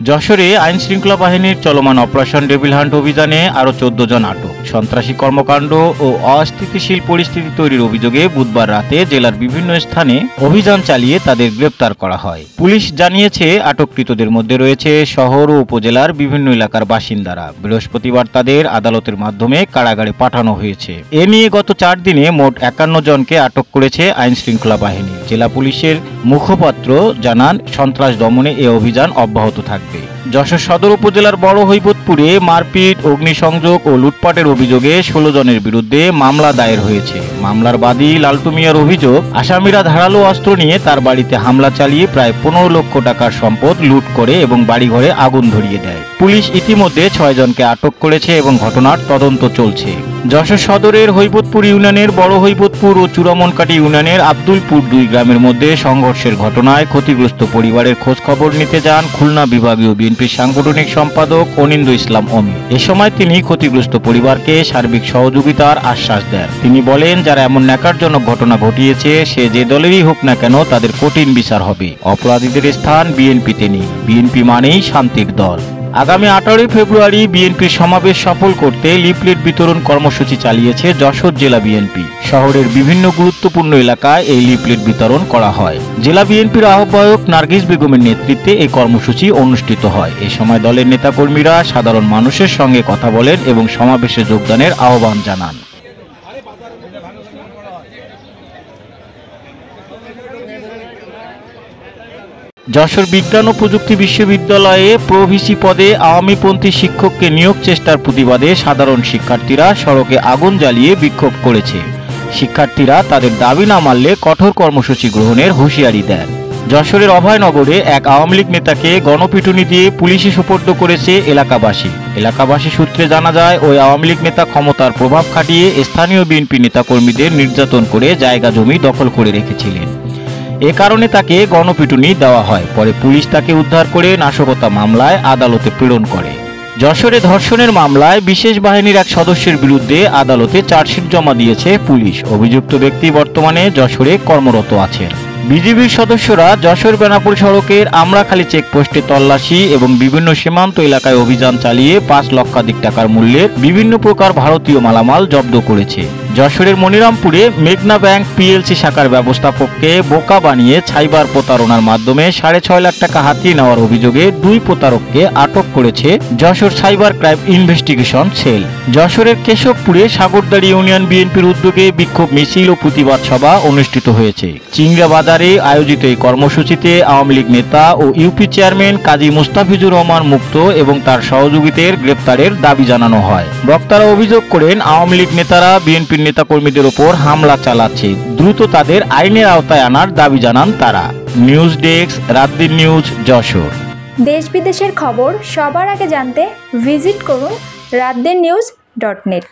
যশোরে আইন শৃঙ্খলা বাহিনীর চলমান অপারেশন ডেভিল হান্ট অভিযানে আরও 14 জন আটক। সন্ত্রাসী কর্মকাণ্ড ও অস্থিতিশীল পরিস্থিতি তৈরির অভিযোগে বুধবার রাতে জেলার বিভিন্ন স্থানে অভিযান চালিয়ে তাদের গ্রেপ্তার করা হয়। পুলিশ জানিয়েছে, আটককৃতদের মধ্যে রয়েছে শহর ও উপজেলার বিভিন্ন এলাকার বাসিন্দারা। বৃহস্পতিবার তাদের আদালতের মাধ্যমে কারাগারে পাঠানো হয়েছে। এ নিয়ে গত 4 দিনে মোট 51 জনকে আটক করেছে আইন শৃঙ্খলা বাহিনী। জেলা পুলিশের মুখপাত্র জানান, সন্ত্রাস দমনে এ অভিযান অব্যাহত থাকবে। যশোর সদর উপজেলার বড় হৈবতপুরে মারপিট, অগ্নিসংযোগ ও লুটপাটের অভিযোগে 16 জনের বিরুদ্ধে মামলা দায়ের হয়েছে। মামলার বাদী লালটু মিয়ার অভিযোগ, আসামিরা ধারালো অস্ত্র নিয়ে তার বাড়িতে হামলা চালিয়ে প্রায় 15 লক্ষ টাকার সম্পদ লুট করে এবং বাড়িঘরে আগুন ধরিয়ে দেয়। পুলিশ ইতিমধ্যে 6 জনকে আটক করেছে এবং ঘটনার তদন্ত চলছে। যশোর সদরের হৈবতপুর ইউনিয়নের বড় হৈবতপুর ও চূড়ামনকাটি ইউনিয়নের আব্দুলপুর 2 গ্রামের মধ্যে সংঘর্ষের ঘটনায় ক্ষতিগ্রস্ত পরিবারের খোঁজ খবর নিতে যান খুলনা বিভাগীয় বিএনপির সাংগঠনিক সম্পাদক অনিন্দ ইসলাম অমি। এ সময় তিনি ক্ষতিগ্রস্ত পরিবারকে সার্বিক সহযোগিতার আশ্বাস দেন। তিনি বলেন, যারা এমন ন্যাকারজনক ঘটনা ঘটিয়েছে, সে যে দলেরই হোক না কেন, তাদের কঠিন বিচার হবে। অপরাধীদের স্থান বিএনপিতে নেই। বিএনপি মানেই শান্তির দল। আগামী 18 ফেব্রুয়ারি বিএনপির সমাবেশ সফল করতে লিফলেট বিতরণ কর্মসূচি চালিয়েছে যশোর জেলা বিএনপি। শহরের বিভিন্ন গুরুত্বপূর্ণ এলাকায় এই লিফলেট বিতরণ করা হয়। জেলা বিএনপির আহ্বায়ক নার্গিস বেগমের নেতৃত্বে এই কর্মসূচি অনুষ্ঠিত হয়। এ সময় দলের নেতাকর্মীরা সাধারণ মানুষের সঙ্গে কথা বলেন এবং সমাবেশে যোগদানের আহ্বান জানান। যশোর বিজ্ঞান ও প্রযুক্তি বিশ্ববিদ্যালয়ে প্রভিসি পদে আওয়ামীপন্থী শিক্ষককে নিয়োগ চেষ্টার প্রতিবাদে সাধারণ শিক্ষার্থীরা সড়কে আগুন জ্বালিয়ে বিক্ষোভ করেছে। শিক্ষার্থীরা তাদের দাবি না মানলে কঠোর কর্মসূচি গ্রহণের হুঁশিয়ারি দেন। যশোরের অভয়নগরে এক আওয়ামী লীগ নেতাকে গণপিটুনি দিয়ে পুলিশে সোপর্দ করেছে এলাকাবাসী সূত্রে জানা যায়, ওই আওয়ামী লীগ নেতা ক্ষমতার প্রভাব খাটিয়ে স্থানীয় বিএনপি নেতাকর্মীদের নির্যাতন করে জায়গা জমি দখল করে রেখেছিলেন। এ কারণে তাকে গণপিটুনি দেওয়া হয়। পরে পুলিশ তাকে উদ্ধার করে নাশকতা মামলায় আদালতে প্রেরণ করে। যশোরে ধর্ষণের মামলায় বিশেষ বাহিনীর এক সদস্যের বিরুদ্ধে আদালতে চার্জশিট জমা দিয়েছে পুলিশ। অভিযুক্ত ব্যক্তি বর্তমানে যশোরে কর্মরত আছেন। বিজিবির সদস্যরা যশোর বেনাপুর সড়কের আমরাখালী চেকপোস্টে তল্লাশি এবং বিভিন্ন সীমান্ত এলাকায় অভিযান চালিয়ে 5 লক্ষাধিক টাকার মূল্যের বিভিন্ন প্রকার ভারতীয় মালামাল জব্দ করেছে। যশোরের মনিরামপুরে মেঘনা ব্যাংক পিএলসি শাখার ব্যবস্থাপককে বোকা বানিয়ে সাইবার প্রতারণার মাধ্যমে 6.5 লাখ টাকা হাতিয়ে নেওয়ার অভিযোগে 2 প্রতারককে আটক করেছে Jessore cyber crime investigation cell. যশোরের কেশবপুরে সাগরদাড়ি ইউনিয়ন বিএনপির উদ্যোগে বিক্ষোভ মিছিল ও প্রতিবাদ সভা অনুষ্ঠিত হয়েছে। চিংড়া বাজারে আয়োজিত এই কর্মসূচিতে আওয়ামী লীগ নেতা ও ইউপি চেয়ারম্যান কাজী মুস্তাফিজুর রহমান মুক্ত এবং তার সহযোগীদের গ্রেপ্তারের দাবি জানানো হয়। বক্তারা অভিযোগ করেন, আওয়ামী লীগ নেতারা বিএনপির নেতাকর্মীদের ওপর হামলা চালাচ্ছে। দ্রুত তাদের আইনের আওতায় আনার দাবি জানান তারা। News desk, রাতদিন news, Jessore. দেশ বিদেশের খবর সবার আগে জানতে ভিজিট করুন ratdennews.net।